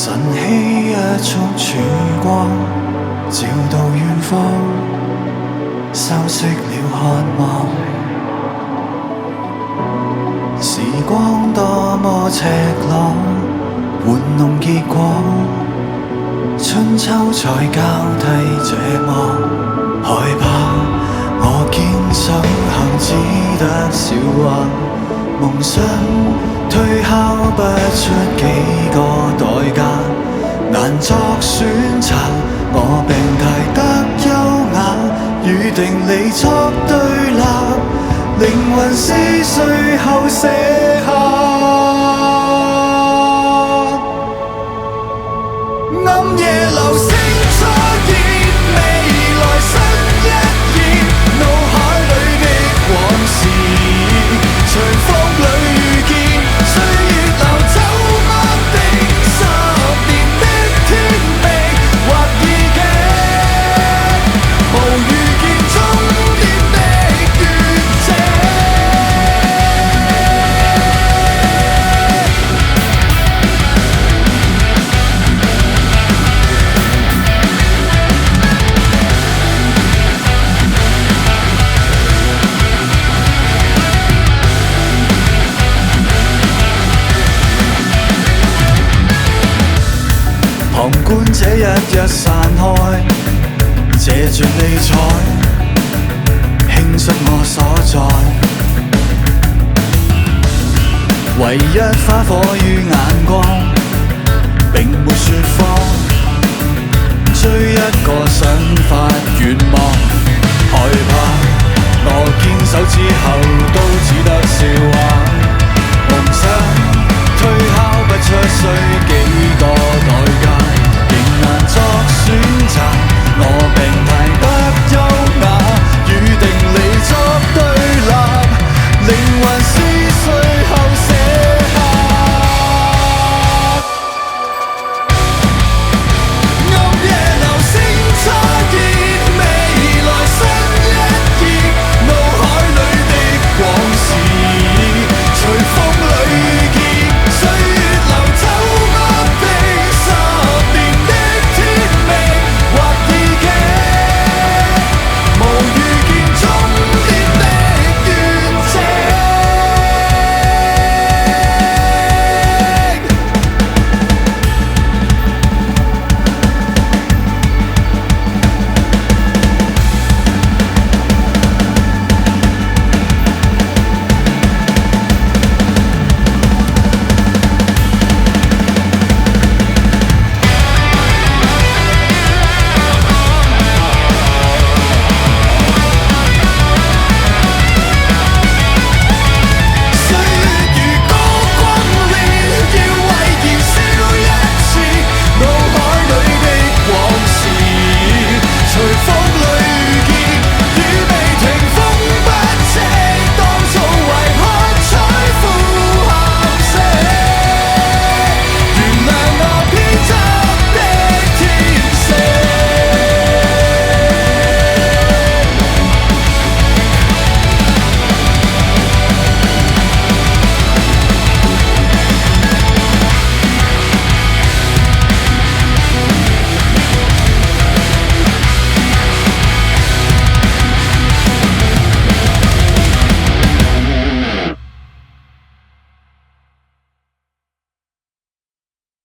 晨曦一束曙光，照到遠方，修飾了渴望。時光多麼赤裸，玩弄結果，春秋才交替這麼害怕。我堅守行只得笑話，夢想推敲不出幾個代價，難作選擇。我病態得優雅，與定理作對立，靈魂撕碎後寫下暗夜流星初現，未來新一頁，腦海裡的往事隨風裏遇見，歲月流走啱的10年的天地或意境，無預見終點的願景。旁觀這一日散開，借住理睬，輕率我所在。唯一花火與眼光，並沒説謊。追一個想法願望，害怕我堅守之後都只得笑話。夢想推敲不出需幾個代價，仍難作選擇。我病態得優雅，與定理作對立，靈魂撕碎後寫